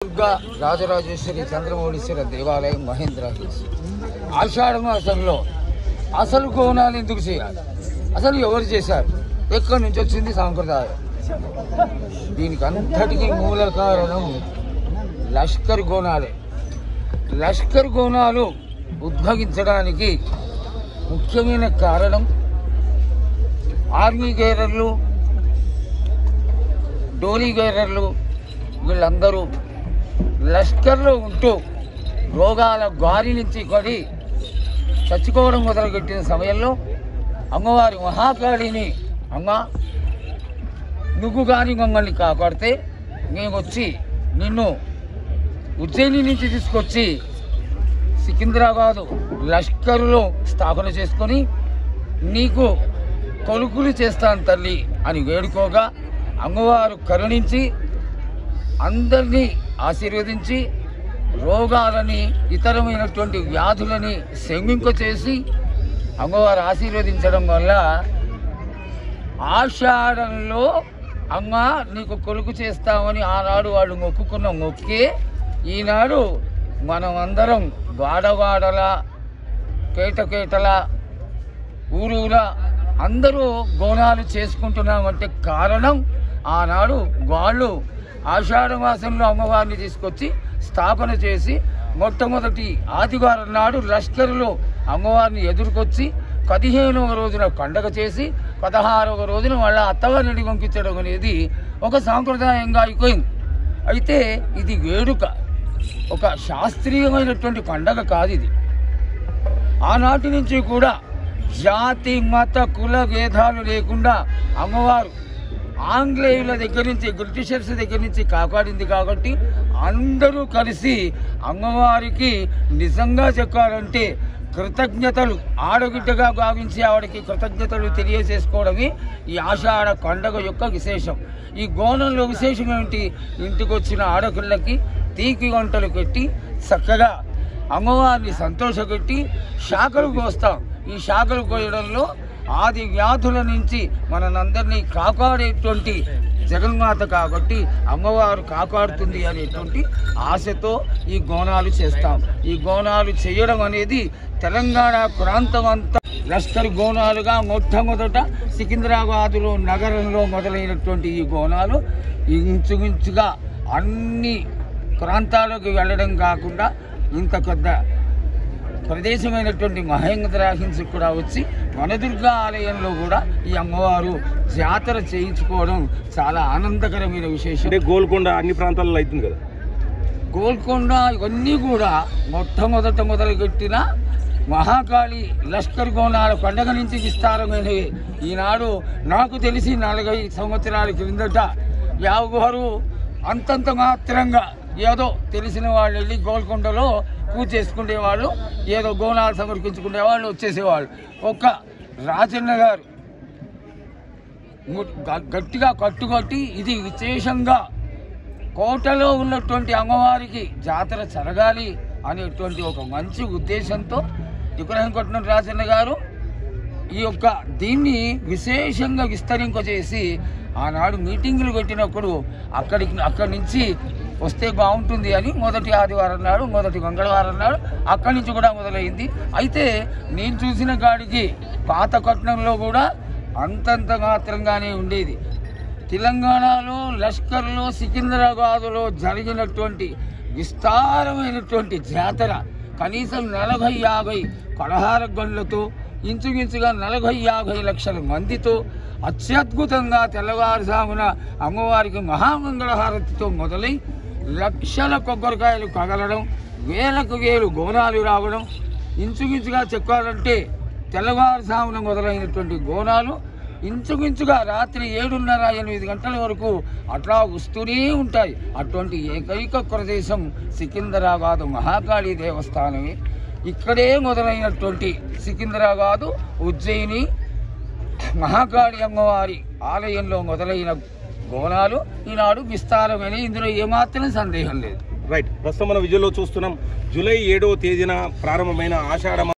దుర్గా రాజరాజేశ్వరి చంద్రమౌళీశ్వర దేవాలయం మహేంద్ర హిల్స్. ఆషాఢ మాసంలో అసలు కోణాలు ఎందుకు చేయాలి? అసలు ఎవరు చేశారు? ఎక్కడి నుంచి వచ్చింది సాంప్రదాయం? దీనికి అంతటికీ మూల కారణం లష్కర్ గోనాలే. లష్కర్ గోనాలు ఉద్భవించడానికి ముఖ్యమైన కారణం ఆర్మీ గైరర్లు, డోలీ గైరర్లు వీళ్ళందరూ లష్కర్లో ఉంటూ రోగాల గారి నుంచి పడి చచ్చుకోవడం మొదలుపెట్టిన సమయంలో అమ్మవారి మహాకాళిని, అమ్మ నువ్వు కానీ మమ్మల్ని కాపాడితే మేము వచ్చి నిన్ను ఉజ్జయిని నుంచి తీసుకొచ్చి సికింద్రాబాదు లష్కరులో స్థాపన చేసుకొని నీకు కొలుకులు చేస్తాను తల్లి అని వేడుకోగా అమ్మవారు కరుణించి అందరినీ ఆశీర్వదించి రోగాలని ఇతరమైనటువంటి వ్యాధులని శమింపచేసి అమ్మవారు ఆశీర్వదించడం వల్ల ఆషాఢంలో అమ్మ నీకు కొలుకు చేస్తామని ఆనాడు వాళ్ళు మొక్కుకున్న మొక్కే ఈనాడు మనం అందరం వాడవాడల కేటకేటల ఊరూరా అందరూ గోనాలు చేసుకుంటున్నామంటే కారణం ఆనాడు వాళ్ళు ఆషాఢ మాసంలో అమ్మవారిని తీసుకొచ్చి స్థాపన చేసి మొట్టమొదటి ఆదివారం నాడు లష్కరులో అమ్మవారిని ఎదుర్కొచ్చి 15వ రోజున పండగ చేసి 16వ రోజున వాళ్ళ అత్తవారిని పంపించడం అనేది ఒక సాంప్రదాయంగా అయిపోయింది. అయితే ఇది వేడుక, ఒక శాస్త్రీయమైనటువంటి పండగ కాదు ఇది. ఆనాటి నుంచి కూడా జాతి మత కుల భేదాలు లేకుండా అమ్మవారు ఆంగ్లేయుల దగ్గర నుంచి, బ్రిటిషర్స్ దగ్గర నుంచి కాపాడింది కాబట్టి అందరూ కలిసి అమ్మవారికి నిజంగా చెప్పాలంటే కృతజ్ఞతలు, ఆడబిడ్డగా భావించి ఆవిడకి కృతజ్ఞతలు తెలియజేసుకోవడమే ఈ ఆషాఢ పండగ యొక్క విశేషం. ఈ గోనంలో విశేషం ఏమిటి? ఇంటికి వచ్చిన ఆడపిల్లకి తీపి వంటలు పెట్టి చక్కగా అమ్మవారిని సంతోషపెట్టి శాఖలు కోస్తాం. ఈ శాఖలు కోయడంలో ఆది వ్యాధుల నుంచి మనందరినీ కాపాడేటువంటి జగన్మాత కాబట్టి అమ్మవారు కాపాడుతుంది అనేటువంటి ఆశతో ఈ గోనాలు చేస్తాం. ఈ గోనాలు చేయడం అనేది తెలంగాణ ప్రాంతం అంతా లష్కర్ గోనాలుగా మొట్టమొదట సికింద్రాబాదులో నగరంలో మొదలైనటువంటి ఈ గోనాలు ఇంచుమించుగా అన్ని ప్రాంతాలకు వెళ్ళడం కాకుండా ఇంత పెద్ద ప్రదేశమైనటువంటి మహేంద్ర హిల్స్ కూడా వచ్చి వనదుర్గా ఆలయంలో కూడా ఈ అమ్మవారు జాతర చేయించుకోవడం చాలా ఆనందకరమైన విశేషం. గోల్కొండ అన్ని ప్రాంతాల్లో అవుతుంది కదా. గోల్కొండ ఇవన్నీ కూడా మొట్టమొదట మొదలుపెట్టిన మహాకాళి లష్కర్ గోనాల పండగ నుంచి విస్తారమైనవి. ఈనాడు నాకు తెలిసి 40 సంవత్సరాల క్రిందట ఎవరు అంతంత మాత్రంగా ఏదో తెలిసిన వాళ్ళు వెళ్ళి గోల్కొండలో పూజ చేసుకునేవాళ్ళు, ఏదో గోనాలు సమర్పించుకునేవాళ్ళు, వచ్చేసేవాళ్ళు. ఒక్క రాజన్న గారు గట్టిగా కట్టుకట్టి ఇది విశేషంగా కోటలో ఉన్నటువంటి అమ్మవారికి జాతర జరగాలి అనేటువంటి ఒక మంచి ఉద్దేశంతో విగ్రహం కట్టిన రాజన్న గారు ఈ యొక్క దీన్ని విశేషంగా విస్తరింపజేసి ఆనాడు మీటింగులు పెట్టినప్పుడు అక్కడి నుంచి వస్తే బాగుంటుంది అని మొదటి ఆదివారం నాడు, మొదటి మంగళవారం నాడు అక్కడి నుంచి కూడా మొదలైంది. అయితే నేను చూసిన కాడికి పాత కట్నంలో కూడా అంతంత మాత్రంగానే ఉండేది. తెలంగాణలో లష్కర్లో సికింద్రాబాదులో జరిగినటువంటి విస్తారమైనటువంటి జాతర కనీసం 40-50 పలహార గంటలతో ఇంచుమించుగా 40-50 లక్షల మందితో అత్యద్భుతంగా తెల్లవారుజామున అమ్మవారికి మహామంగళహారతితో మొదలై లక్షల కొబ్బరికాయలు కదలడం, వేలకు వేలు గోనాలు రావడం, ఇంచుమించుగా చెప్పాలంటే తెల్లవారుజామున మొదలైనటువంటి గోనాలు ఇంచుమించుగా రాత్రి 7:30-8 గంటల వరకు అట్లా వస్తూనే ఉంటాయి. అటువంటి ఏకైక ప్రదేశం సికింద్రాబాదు మహాకాళీ దేవస్థానమే. ఇక్కడే మొదలైనటువంటి సికింద్రాబాదు ఉజ్జయిని మహాకాళి అమ్మవారి ఆలయంలో మొదలైన గోనాలు ఈనాడు విస్తారమైన, ఇందులో ఏమాత్రం సందేహం లేదు. రైట్. ప్రస్తుతం మనం విజువల్లో చూస్తున్నాం. జూలై 7వ తేదీన ప్రారంభమైన ఆషాఢ